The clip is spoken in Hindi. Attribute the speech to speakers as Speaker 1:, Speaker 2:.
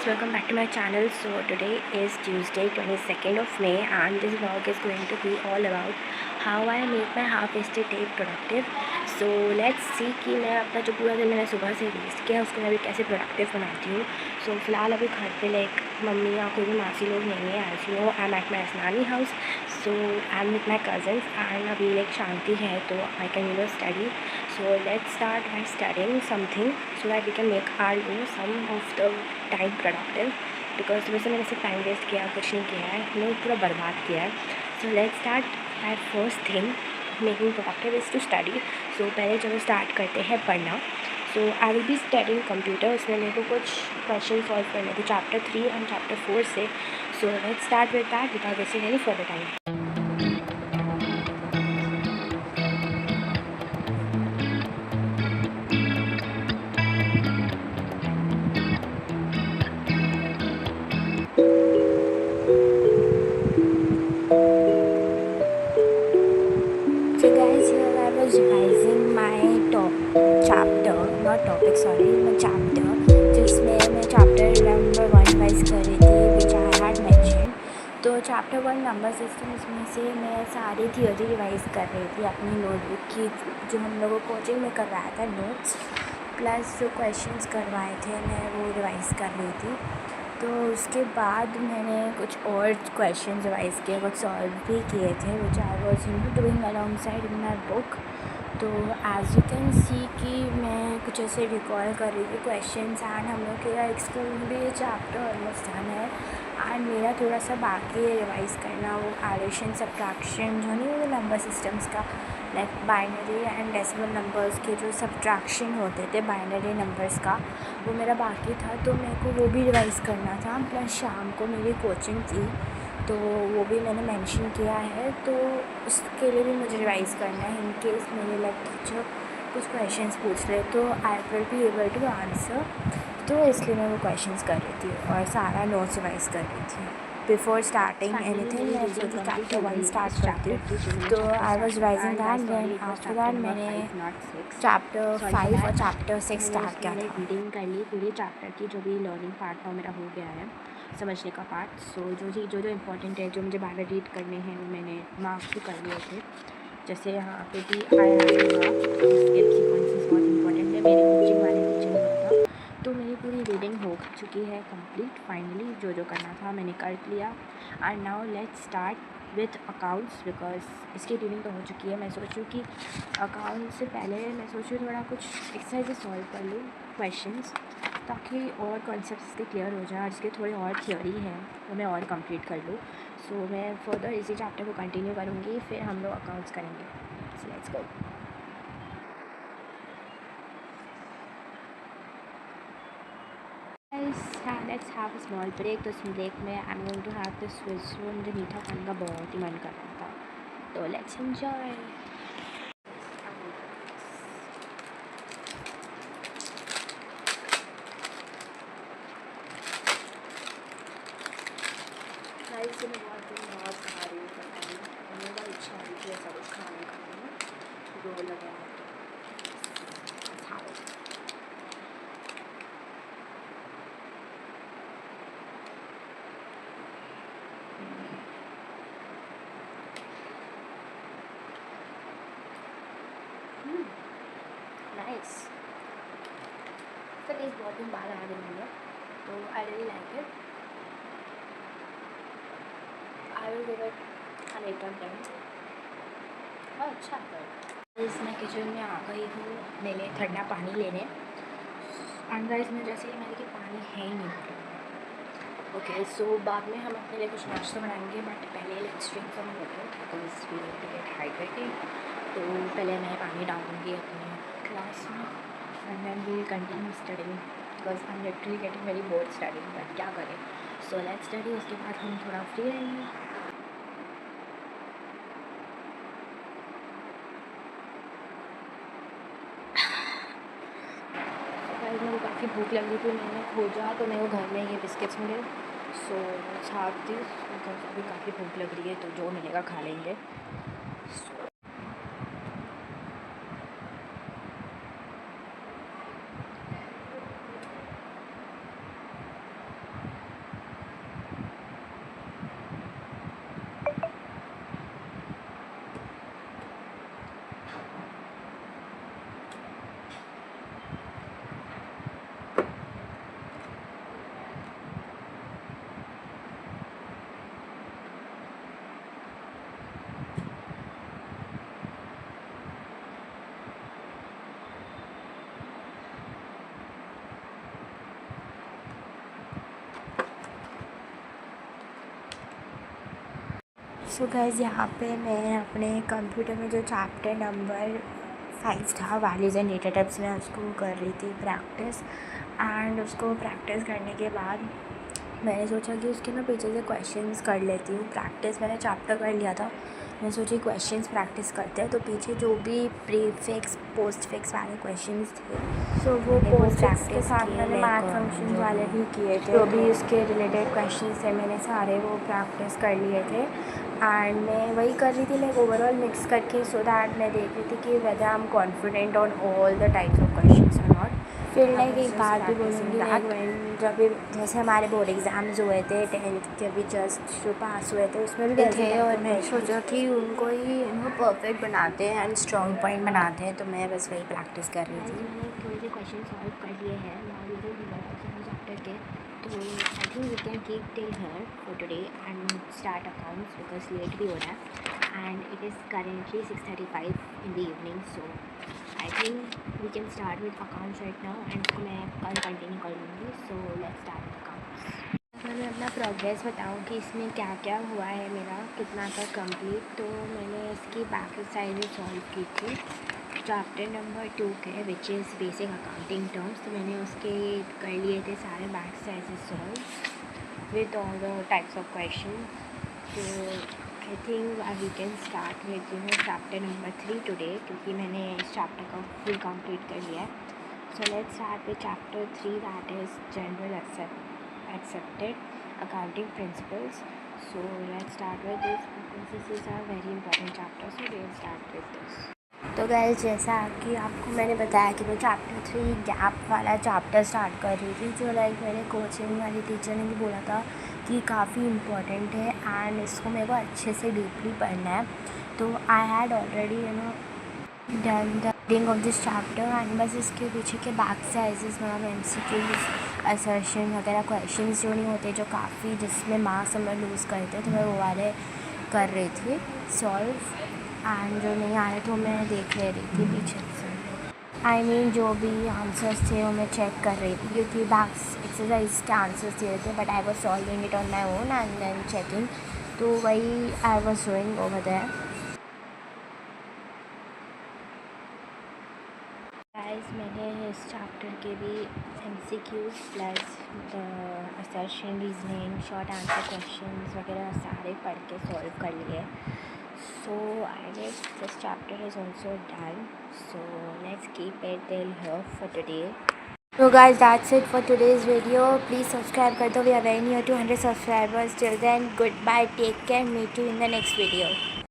Speaker 1: welcome back to my channel. So today is Tuesday 22nd of May and this vlog is going to be all about how I make my half wasted day productive. So let's see कि मैं अपना जो पूरा दिन मैंने सुबह से वेस्ट किया उसको मैं अभी कैसे प्रोडक्टिव बनाती हूँ. So फ़िलहाल अभी घर पे लाइक मम्मी या कोई भी मासी लोग नहीं है. As you know, I'm at my नानी house. So I'm with my cousins and अभी लाइक शांति है तो I can study. So let's start by studying something so that we can make our some of the time productive. Because सुबह से मैंने सिर्फ टाइम वेस्ट किया, कुछ नहीं किया है, मैंने पूरा बर्बाद किया है. So let's start. My first thing making productive is to study. So पहले चलो स्टार्ट करते हैं पढ़ना. So I will be studying computer. उसमें मेरे को कुछ क्वेश्चन सॉल्व करने थे चैप्टर 3 एंड चैप्टर 4 से. सो let's start with that without wasting any further time. Revising my chapter जिसमें मैं चैप्टर नंबर 1 रिवाइज कर रही थी विच आई हैड मेंशन. तो चैप्टर 1 नंबर सिस्टम्स में से मैं सारी थियोरी रिवाइज कर रही थी अपनी नोटबुक की जो हम लोगों कोचिंग में करवाया था नोट्स प्लस जो क्वेश्चंस करवाए थे मैं वो रिवाइज कर रही थी. तो उसके बाद मैंने कुछ और क्वेश्चन रिवाइज किए, कुछ सॉल्व भी किए थे which I was doing alongside in my book. तो एज़ यू कैन सी कि मैं कुछ ऐसे रिकॉल कर रही थी क्वेश्चंस एंड हम लोग के एक स्कूल में भी चैप्टर ऑलमोस्ट डन है एंड मेरा थोड़ा सा बाकी है रिवाइज़ करना. वो एडिशन सब्ट्रैक्शन जो नहीं वो नंबर सिस्टम्स का like binary and decimal numbers के जो सब्ट्रैक्शन होते थे बाइनरी नंबर्स का वो मेरा बाकी था. तो मेरे को वो भी रिवाइज़ करना था. प्लस शाम को मेरी कोचिंग थी तो वो भी मैंने मेंशन किया है तो उसके लिए भी मुझे रिवाइज़ करना है. इन केस मेरे लाइक टीचर कुछ क्वेश्चंस पूछ ले तो I will be able to answer. तो इसलिए मैं वो क्वेश्चंस कर रही थी और सारा नोट्स रिवाइज़ कर रही थी. बिफोर स्टार्टिंग एनीथिंग मैं सोची चैप्टर 1 स्टार्ट करती हूँ. तो I was revising that. Then after that मैंने चैप्टर 5 और चैप्टर 6 स्टार्ट किया था. रीडिंग कर ली पूरे चैप्टर की, जो भी लर्निंग पार्ट था मेरा हो गया है, समझने का पार्ट. सो जो इम्पोर्टेंट है जो मुझे बार बार रीड करने हैं वो मैंने मार्क्स भी कर लिए थे. जैसे यहाँ पे भी आया होगा स्किप सीक्वेंसेस बहुत इंपॉर्टेंट है. मेरे कोचिंग वाले टीचर ने बोला था. तो मेरी पूरी रीडिंग हो चुकी है कंप्लीट. फाइनली जो करना था मैंने कर लिया. And now let's start with accounts because इसकी रीडिंग तो हो चुकी है. मैं सोच रही हूँ कि अकाउंट से पहले मैं सोच रही हूँ थोड़ा कुछ एक्सरसाइज सॉल्व कर लूँ क्वेश्चंस ताकि और कॉन्सेप्ट्स इसके क्लियर हो जाए और इसके थोड़ी और थियोरी है वो मैं और कंप्लीट कर लूँ. सो मैं फर्दर इसी चैप्टर को कंटिन्यू करूँगी फिर हम लोग अकाउंट्स करेंगे. So let's go. Let's have a small break. तो इस ब्रेक में I am going to have this switch. मुझे मीठा खाने का बहुत ही मन कर रहा था तो लेट्स एंजॉय. गाइस मैं बहुत खा रही हूँ पता नहीं मेरी बहुत इच्छा हो रही है ऐसा कुछ खाने का रोल लगा नाइस. इसका टेस्ट बहुत दिन बाद आया मैंने तो I really like it. I will give it a later time. बहुत अच्छा है. मैं किचन में आ गई हूँ मेरे ठंडा पानी लेने. एंड गाइस में जैसे ही मैंने कि पानी है ही नहीं. ओके सो बाद में हम अपने लिए कुछ नाश्ता बनाएंगे बट पहले let's drink some water because we need to get hydrated. तो पहले मैं पानी डालूँगी अपने क्लास में and then we will continue studying because I am literally getting very bored studying but क्या करें. So let's study. उसके बाद हम थोड़ा फ्री रहेंगे. मेरे को काफ़ी भूख लग रही थी. मैंने खोजा तो मेरे को घर में ये बिस्किट्स मिले. सो छाप दी बिकॉज अभी काफ़ी भूख लग रही है तो जो मिलेगा खा लेंगे. सो गाइस यहाँ पे मैं अपने कंप्यूटर में जो चैप्टर नंबर 5 था वैल्यूज़ एंड डेटा टाइप्स में उसको कर रही थी प्रैक्टिस। एंड उसको प्रैक्टिस करने के बाद मैंने सोचा कि उसके ना पीछे से क्वेश्चंस कर लेती हूँ। प्रैक्टिस मैंने चैप्टर कर लिया था, मैं सोची क्वेश्चंस प्रैक्टिस करते हैं। तो पीछे जो भी प्रीफिक्स पोस्टफिक्स वाले क्वेश्चंस थे सो वो पोस्टफिक्स के साथ मैंने मैथ फंक्शंस वाले भी किए थे। जो भी उसके रिलेटेड क्वेश्चंस थे मैंने सारे वो प्रैक्टिस कर लिए थे। एंड मैं वही कर रही थी लाइक ओवरऑल मिक्स करके, सो दैट मैं देख रही थी कि whether I am confident on all the types of questions और नॉट। फिर लाइक एक बात भी बोलूँगी, लाइक जब भी जैसे हमारे बोर्ड एग्ज़ाम्स हुए थे 10th के भी जस्ट जो पास हुए थे उसमें भी थे, और मैं सोचा कि उनको ही उनको परफेक्ट बनाते हैं एंड स्ट्रॉन्ग पॉइंट बनाते हैं, तो मैं बस वही प्रैक्टिस कर रही थी। मैंने थोड़े से क्वेश्चन सॉल्व कर लिए हैं चैप्टर के, तो I think we can keep till here for today and start accounts because late भी हो रहा है and it is currently 6:35 in the evening. So I think we can start with accounts right now and इसको मैं कल कंटिन्यू कर लूँगी। So let's start with accounts. अगर मैं अपना प्रोग्रेस बताऊँ कि इसमें क्या क्या हुआ है मेरा कितना तक कंप्लीट, तो मैंने इसकी बैक एक्सरसाइजेज सॉल्व की थी चैप्टर नंबर 2 के which is basic accounting terms. तो मैंने उसके कर लिए थे सारे back exercises solve with all the types of question. तो I think we can start with chapter number 3 today, क्योंकि मैंने इस चैप्टर का फुल कंप्लीट कर लिया है। So let's start with chapter 3 that is general accepted accounting principles. So let's start with this because this is a very important chapter, so we'll start with this. तो गाइस जैसा कि आपको मैंने बताया कि मैं चैप्टर 3 गैप वाला चैप्टर स्टार्ट कर रही थी, जो लाइक मेरे कोचिंग वाली टीचर ने भी बोला था कि काफ़ी इम्पोर्टेंट है एंड इसको मेरे को अच्छे से डीपली पढ़ना है। तो I had already done the reading of this chapter and बस इसके पीछे के बैक एक्सरसाइजेस मतलब MCQs असर्शन वगैरह क्वेश्चंस जो नहीं होते जो काफ़ी जिसमें मार्क्स हम लोग लूज़ करते, तो मैं वो वाले कर रही थी सॉल्व। एंड जो नहीं आ रहे तो मैं देख ले रही थी पीछे से, आई मीन जो भी आंसर्स थे वो मैं चेक कर रही थी, क्योंकि बैक एक्सरसाइज के आंसर्स दे रहे थे but I was solving it on my own and then checking, तो वही I was doing over there. Guys मैंने इस चैप्टर के भी MCQs plus the assertion reasoning short answer questions वगैरह सारे पढ़ के सॉल्व कर लिए। So I guess this chapter is also done. So let's keep it till here for today. So guys, that's it for today's video. Please subscribe kar do. We are very near to 100 subscribers. Till then, goodbye. Take care. Meet you in the next video.